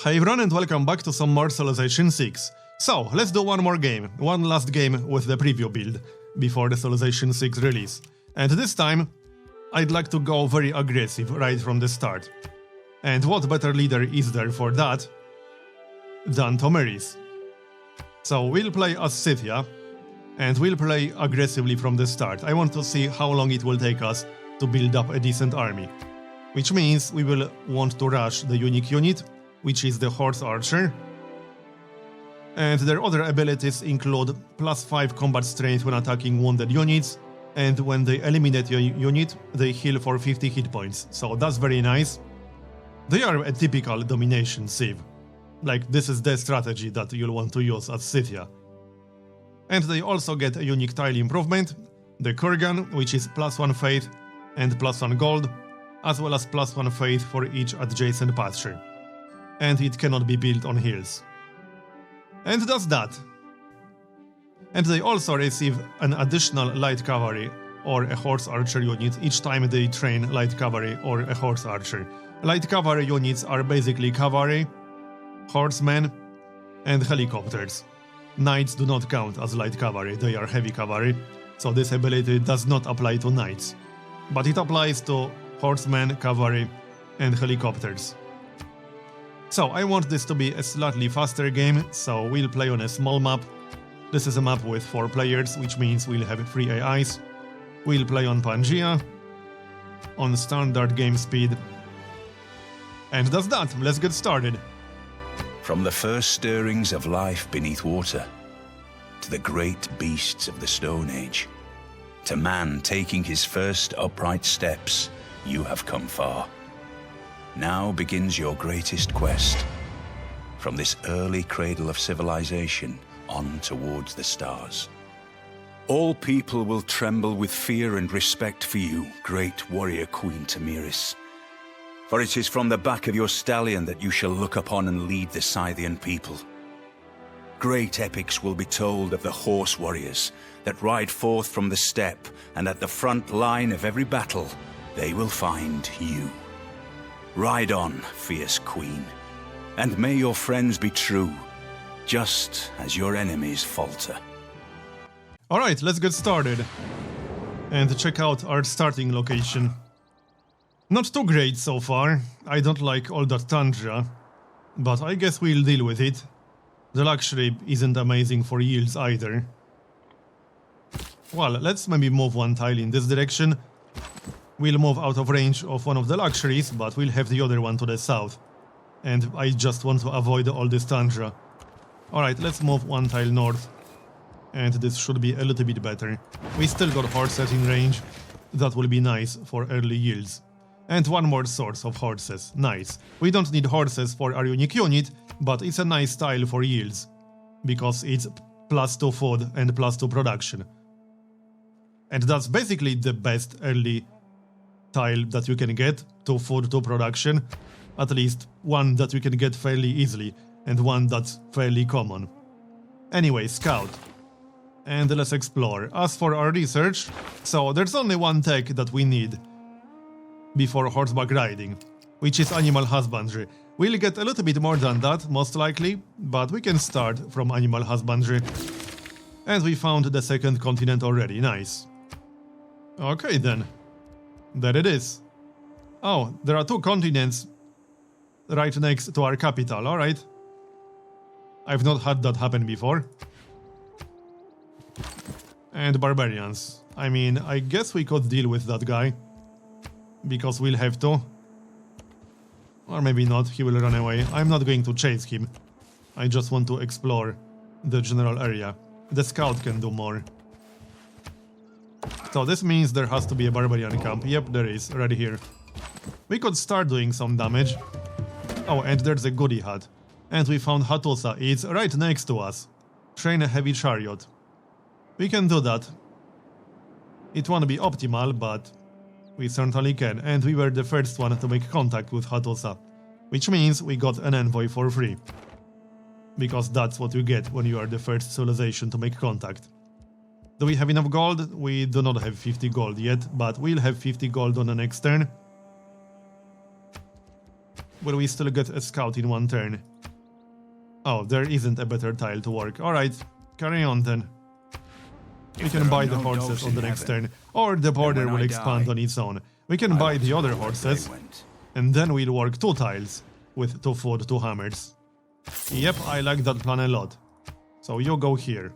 Hi everyone and welcome back to some more Civilization 6. So, let's do one more game, one last game with the preview build, before the Civilization 6 release. And this time, I'd like to go very aggressive right from the start. And what better leader is there for that than Tomyris? So we'll play as Scythia, and we'll play aggressively from the start. I want to see how long it will take us to build up a decent army. Which means we will want to rush the unique unit, which is the Horse Archer. And their other abilities include +5 combat strength when attacking wounded units, and when they eliminate a unit, they heal for 50 hit points, so that's very nice. They are a typical Domination civ. Like, this is the strategy that you'll want to use as Scythia. And they also get a unique tile improvement, the Kurgan, which is +1 faith and +1 gold, as well as +1 faith for each adjacent pasture. And it cannot be built on hills. And that's that. And they also receive an additional light cavalry or a horse archer unit each time they train light cavalry or a horse archer. Light cavalry units are basically cavalry, horsemen, and helicopters. Knights do not count as light cavalry, they are heavy cavalry, so this ability does not apply to knights. But it applies to horsemen, cavalry, and helicopters. So I want this to be a slightly faster game, so we'll play on a small map. This is a map with 4 players, which means we'll have 3 AIs. We'll play on Pantheon, on standard game speed. And that's that, let's get started. From the first stirrings of life beneath water, to the great beasts of the Stone Age, to man taking his first upright steps, you have come far. Now begins your greatest quest, from this early cradle of civilization on towards the stars. All people will tremble with fear and respect for you, great warrior Queen Tomyris. For it is from the back of your stallion that you shall look upon and lead the Scythian people. Great epics will be told of the horse warriors that ride forth from the steppe, and at the front line of every battle, they will find you. Ride on, fierce queen, and may your friends be true, just as your enemies falter. Alright, let's get started. And check out our starting location. Not too great so far, I don't like all that tundra, but I guess we'll deal with it. The luxury isn't amazing for yields either. Well, let's maybe move one tile in this direction. We'll move out of range of one of the luxuries, but we'll have the other one to the south. And I just want to avoid all this tundra. Alright, let's move one tile north. And this should be a little bit better. We still got horses in range. That will be nice for early yields. And one more source of horses. Nice. We don't need horses for our unique unit, but it's a nice tile for yields. Because it's +2 food and +2 production. And that's basically the best early tile that you can get, 2 food, 2 production. At least one that you can get fairly easily, and one that's fairly common. Anyway, scout. And let's explore. As for our research, so there's only one tech that we need before horseback riding, which is animal husbandry. We'll get a little bit more than that, most likely, but we can start from animal husbandry. And we found the second continent already, nice. Okay then. There it is. Oh, there are 2 continents right next to our capital, alright. I've not had that happen before. And barbarians. I mean, I guess we could deal with that guy. Because we'll have to. Or maybe not, he will run away. I'm not going to chase him. I just want to explore the general area. The scout can do more. So this means there has to be a barbarian camp. Yep, there is, right here. We could start doing some damage. Oh, and there's a goodie hut. And we found Hattusa, it's right next to us. Train a heavy chariot. We can do that. It won't be optimal, but we certainly can. And we were the first one to make contact with Hattusa. Which means we got an envoy for free. Because that's what you get when you are the first civilization to make contact. Do we have enough gold? We do not have 50 gold yet, but we'll have 50 gold on the next turn. Will we still get a scout in one turn? Oh, there isn't a better tile to work. Alright, carry on then. We can buy the horses on the next turn, or the border will expand on its own. We can buy the other horses, and then we'll work 2 tiles with 2 food, 2 hammers. Yep, I like that plan a lot. So you go here.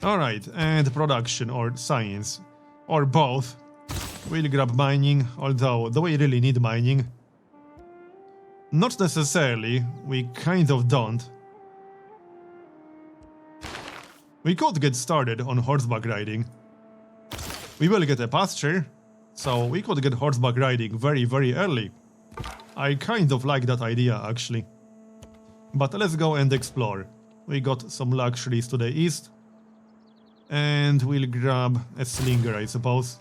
Alright, and production or science, or both. We'll grab mining, although do we really need mining? Not necessarily, we kind of don't. We could get started on horseback riding. We will get a pasture, so we could get horseback riding very, very early. I kind of like that idea, actually. But let's go and explore. We got some luxuries to the east. And we'll grab a slinger, I suppose.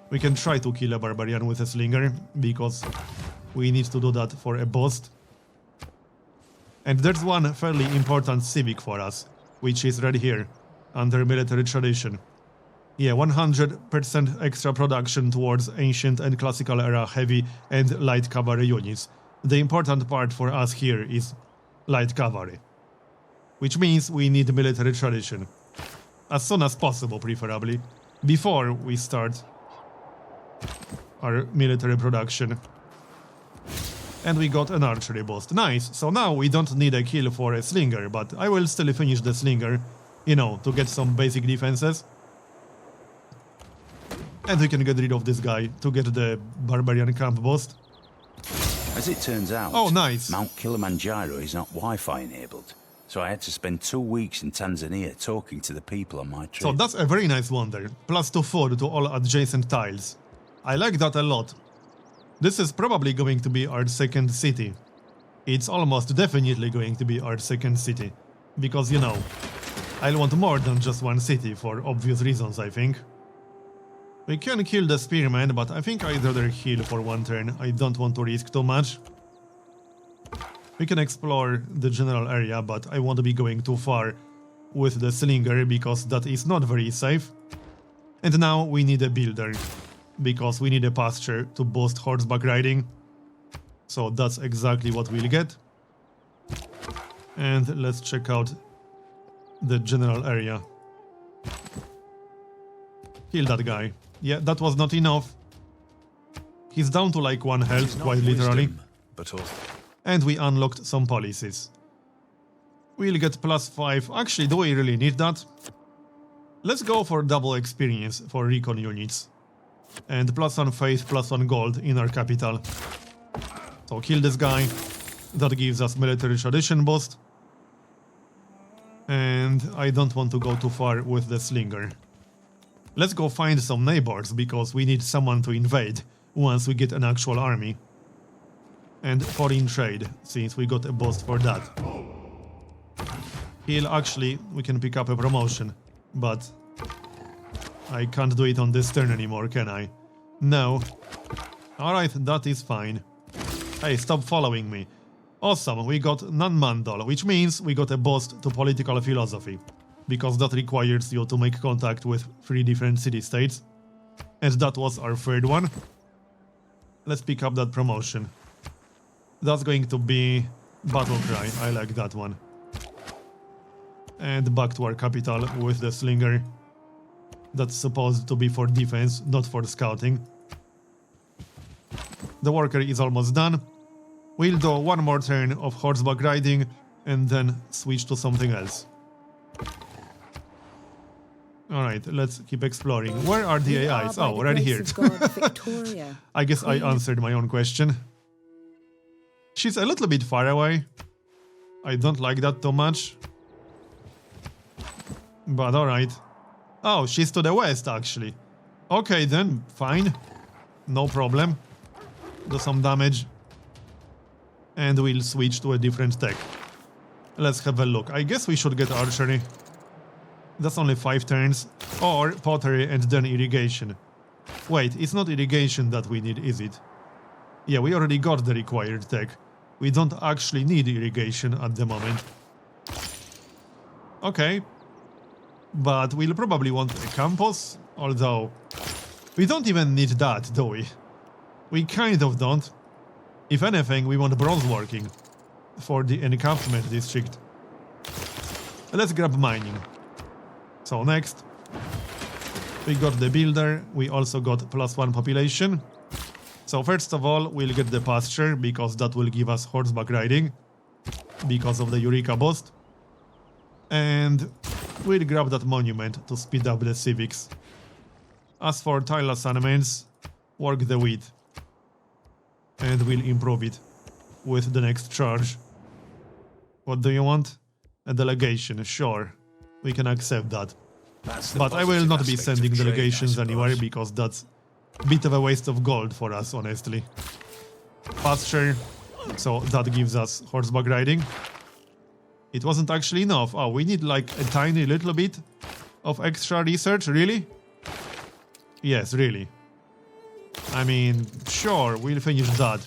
We can try to kill a barbarian with a slinger, because we need to do that for a boost. And there's one fairly important civic for us, which is right here, under military tradition. Yeah, 100% extra production towards ancient and classical era heavy and light cavalry units. The important part for us here is light cavalry. Which means we need military tradition. As soon as possible, preferably. Before we start our military production. And we got an archery boost. Nice, so now we don't need a kill for a slinger, but I will still finish the slinger, you know, to get some basic defenses. And we can get rid of this guy to get the Barbarian Camp boost. As it turns out, oh, nice. Mount Kilimanjaro is not Wi-Fi enabled, so I had to spend 2 weeks in Tanzania talking to the people on my trip. So that's a very nice wonder, plus 2 food to all adjacent tiles. I like that a lot. This is probably going to be our second city. It's almost definitely going to be our second city. Because, you know, I'll want more than just one city for obvious reasons, I think. We can kill the spearman, but I think I'd rather heal for 1 turn. I don't want to risk too much. We can explore the general area, but I won't be going too far with the slinger because that is not very safe. And now we need a builder, because we need a pasture to boost horseback riding. So that's exactly what we'll get. And let's check out the general area. Kill that guy. Yeah, that was not enough. He's down to like 1 health, quite literally. And we unlocked some policies. We'll get +5. Actually, do we really need that? Let's go for double experience for recon units. And +1 faith, +1 gold in our capital. So kill this guy. That gives us military tradition boost. And I don't want to go too far with the slinger. Let's go find some neighbors, because we need someone to invade once we get an actual army. And foreign trade, since we got a boost for that. Heal, actually, we can pick up a promotion, but I can't do it on this turn anymore, can I? No. Alright, that is fine. Hey, stop following me. Awesome, we got non-mandal, which means we got a boost to political philosophy, because that requires you to make contact with 3 different city-states. And that was our 3rd one. Let's pick up that promotion. That's going to be Battle Cry, I like that one. And back to our capital with the slinger. That's supposed to be for defense, not for scouting. The worker is almost done. We'll do 1 more turn of horseback riding and then switch to something else. Alright, let's keep exploring. Where are the AIs? Oh, right here. I guess I answered my own question. She's a little bit far away. I don't like that too much. But alright. Oh, she's to the west, actually. Okay then, fine. No problem. Do some damage. And we'll switch to a different tech. Let's have a look. I guess we should get archery. That's only 5 turns. Or pottery and then irrigation. Wait, it's not irrigation that we need, is it? Yeah, we already got the required tech. We don't actually need irrigation at the moment. Okay. But we'll probably want a campus, although we don't even need that, do we? We kind of don't. If anything, we want bronze working. for the encampment district. Let's grab mining. So next, we got the builder, we also got +1 population. So first of all, we'll get the pasture, because that will give us horseback riding, because of the Eureka boost. And we'll grab that monument to speed up the civics. As for tile assignments, work the wheat. And we'll improve it with the next charge. What do you want? A delegation, sure. We can accept that. But I will not be sending delegations anywhere, because that's a bit of a waste of gold for us, honestly. Pasture, so that gives us horseback riding. It wasn't actually enough. Oh, we need like a tiny little bit of extra research, really? Yes, really. I mean, sure, we'll finish that.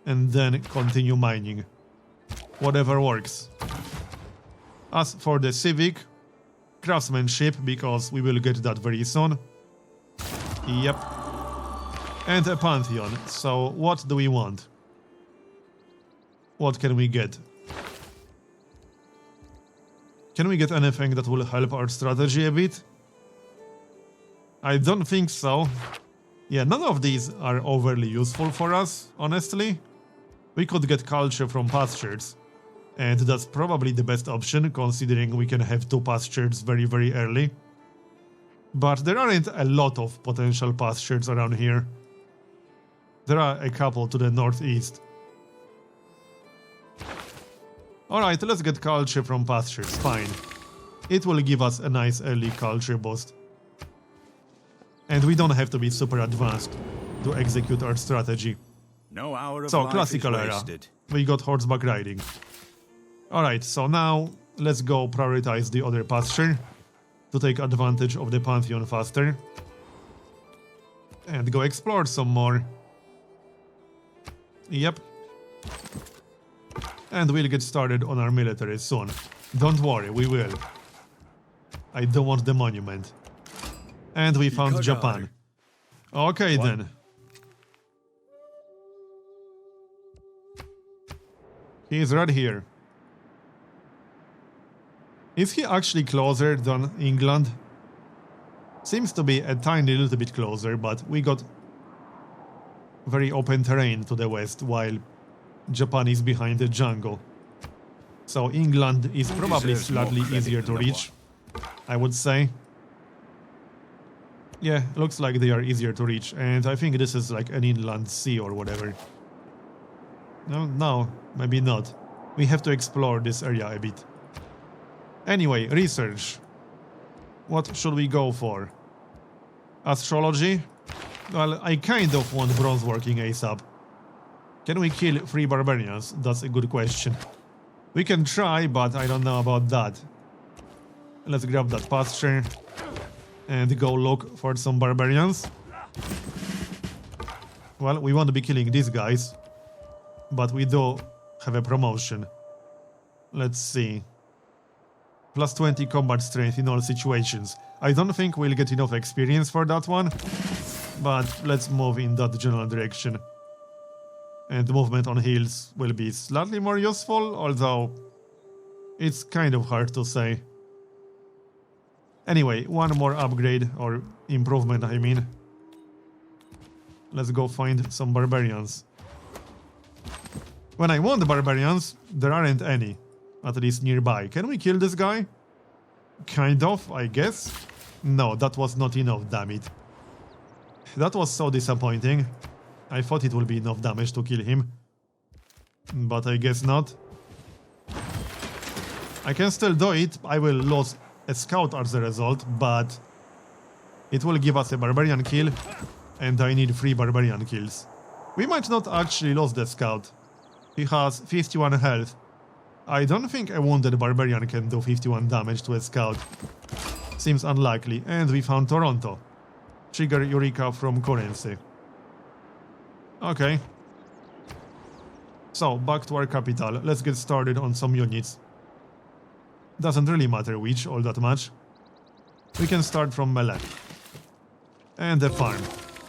And then continue mining. Whatever works. As for the civic, craftsmanship, because we will get that very soon. Yep. And a Pantheon. So what do we want? What can we get? Can we get anything that will help our strategy a bit? I don't think so. Yeah, none of these are overly useful for us, honestly. We could get culture from pastures. And that's probably the best option, considering we can have 2 pastures very, very early. But there aren't a lot of potential pastures around here. There are a couple to the northeast. Alright, let's get culture from pastures, fine. It will give us a nice early culture boost. And we don't have to be super advanced to execute our strategy. No hour of so, life classical is era. wasted. We got horseback riding. Alright, so now let's go prioritize the other pasture to take advantage of the Pantheon faster. And go explore some more. Yep. And we'll get started on our military soon. Don't worry, we will. I don't want the monument. And we found Japan. Okay then. He's right here. Is he actually closer than England? Seems to be a tiny little bit closer, but we got very open terrain to the west, while Japan is behind the jungle. So England is probably slightly easier to reach, I would say. Yeah, looks like they are easier to reach, and I think this is like an inland sea or whatever. No, maybe not. We have to explore this area a bit. Anyway, research. What should we go for? Astrology? Well, I kind of want bronze working ASAP. Can we kill 3 barbarians? That's a good question. We can try, but I don't know about that. Let's grab that pasture and go look for some barbarians. Well, we won't be killing these guys, but we do have a promotion. Let's see. Plus 20 combat strength in all situations. I don't think we'll get enough experience for that one, but let's move in that general direction. And movement on hills will be slightly more useful, although it's kind of hard to say. Anyway, one more upgrade, or improvement, I mean. Let's go find some barbarians. When I want barbarians, there aren't any, at least nearby. Can we kill this guy? Kind of, I guess. No, that was not enough, damn it. That was so disappointing. I thought it would be enough damage to kill him, but I guess not. I can still do it. I will lose a scout as a result, but it will give us a barbarian kill, and I need 3 barbarian kills. We might not actually lose the scout. He has 51 health. I don't think a wounded barbarian can do 51 damage to a scout. Seems unlikely. And we found Toronto. Trigger Eureka from currency. Okay. So, back to our capital. Let's get started on some units. Doesn't really matter which, all that much. We can start from melee. And the farm.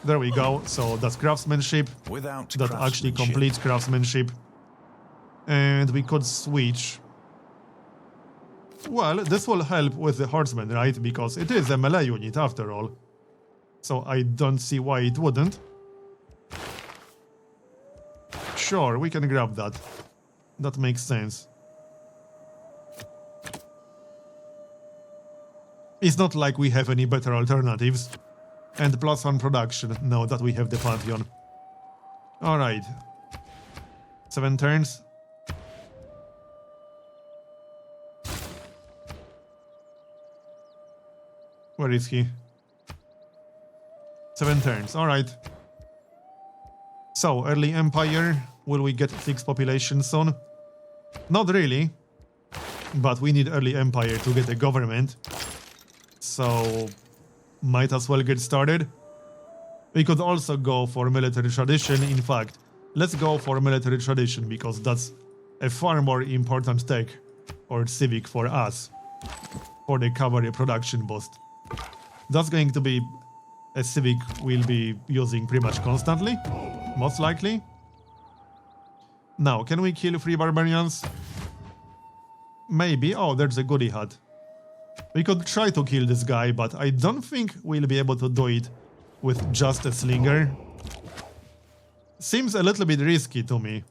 There we go. So that's craftsmanship. That actually completes craftsmanship. And we could switch. Well, this will help with the horsemen, right? Because it is a melee unit after all. So I don't see why it wouldn't. Sure, we can grab that. That makes sense. It's not like we have any better alternatives. And +1 production, now that we have the Pantheon. Alright. 7 turns. Where is he? 7 turns, alright. So, early Empire, will we get 6 population soon? Not really. But we need early Empire to get a government. So, might as well get started. We could also go for military tradition. In fact, let's go for military tradition because that's a far more important tech or civic for us. For the cavalry production boost. That's going to be a civic we'll be using pretty much constantly, most likely. Now, can we kill 3 barbarians? Maybe. Oh, there's a goody hut. We could try to kill this guy, but I don't think we'll be able to do it with just a slinger. Seems a little bit risky to me,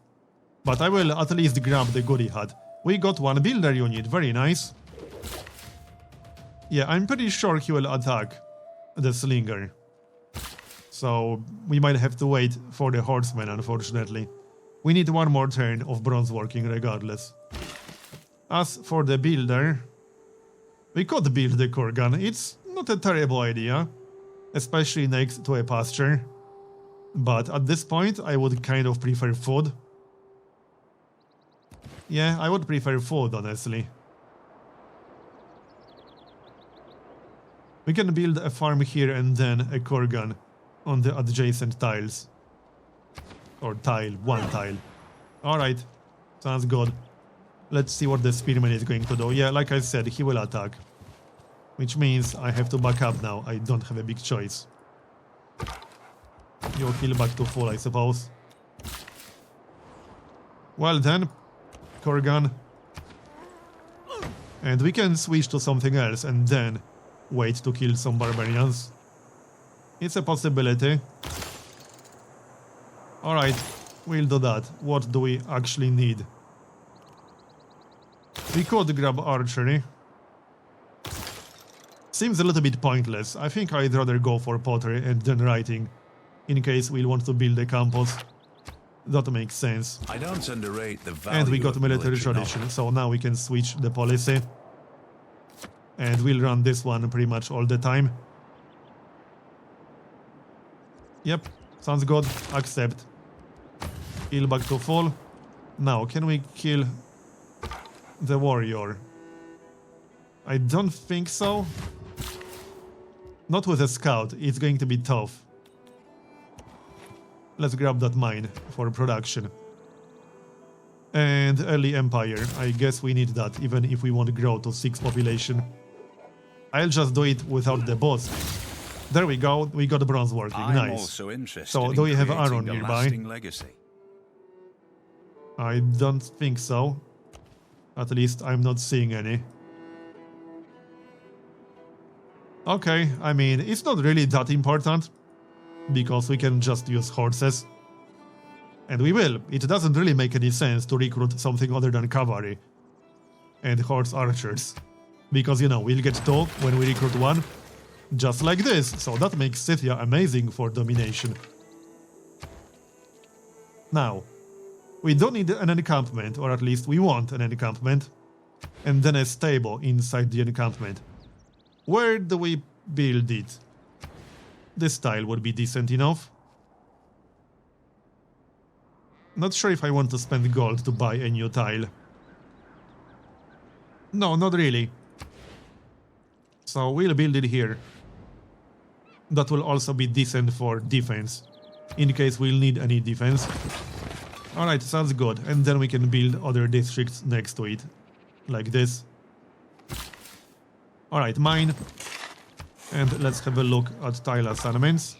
but I will at least grab the goody hut. We got 1 builder unit, very nice. Yeah, I'm pretty sure he will attack the slinger. So we might have to wait for the horsemen, unfortunately. We need 1 more turn of bronze working regardless. As for the builder, we could build the kurgan. It's not a terrible idea, especially next to a pasture. But at this point, I would kind of prefer food. Yeah, I would prefer food, honestly. We can build a farm here and then a kurgan on the adjacent tiles. Or tile, 1 tile. Alright, sounds good. Let's see what the spearman is going to do. Yeah, like I said, he will attack. Which means I have to back up now. I don't have a big choice. You'll heal back to full, I suppose. Well then, kurgan. And we can switch to something else and then wait to kill some barbarians. It's a possibility. Alright, we'll do that. What do we actually need? We could grab archery. Seems a little bit pointless. I think I'd rather go for pottery and then writing, in case we'll want to build a campus. That makes sense. I don't underrate the value. And we got military tradition, so now we can switch the policy. And we'll run this one pretty much all the time. Yep, sounds good. Accept. Heal back to full. Now, can we kill the warrior? I don't think so. Not with a scout, it's going to be tough. Let's grab that mine for production. And early empire, I guess we need that even if we want to grow to 6 population. I'll just do it without the boss. There we go, we got bronze working, nice. So do we have Aaron nearby? I don't think so. At least I'm not seeing any. Okay, I mean, it's not really that important, because we can just use horses. And we will. It doesn't really make any sense to recruit something other than cavalry and horse archers. Because, you know, we'll get 2 when we recruit 1, just like this. So that makes Scythia amazing for domination. Now, we don't need an encampment, or at least we want an encampment, and then a stable inside the encampment. Where do we build it? This tile would be decent enough. Not sure if I want to spend gold to buy a new tile. No, not really. So we'll build it here. That will also be decent for defense, in case we'll need any defense. Alright, sounds good. And then we can build other districts next to it, like this. Alright, mine. And let's have a look at tile assignments.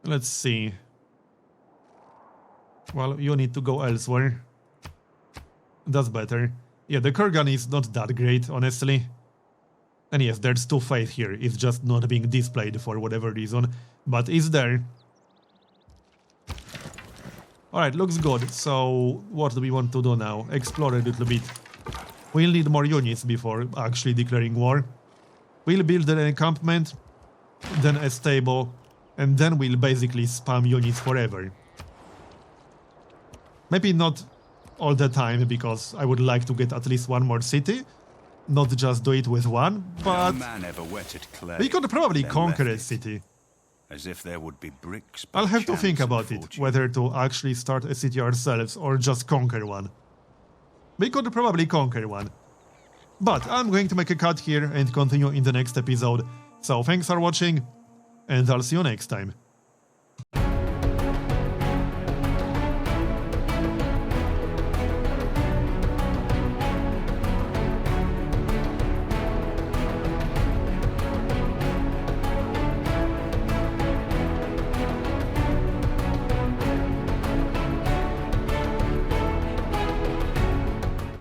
Let's see. Well, you need to go elsewhere. That's better. Yeah, the Kurgan is not that great, honestly. And yes, there's 2 faith here. It's just not being displayed for whatever reason. But it's there. Alright, looks good. So, what do we want to do now? Explore a little bit. We'll need more units before actually declaring war. We'll build an encampment, then a stable, and then we'll basically spam units forever. Maybe not all the time, because I would like to get at least 1 more city. Not just do it with 1, but we could probably conquer a city. As if there would be bricks. I'll have to think about it, whether to actually start a city ourselves or just conquer one. We could probably conquer one. But I'm going to make a cut here and continue in the next episode. So thanks for watching, and I'll see you next time.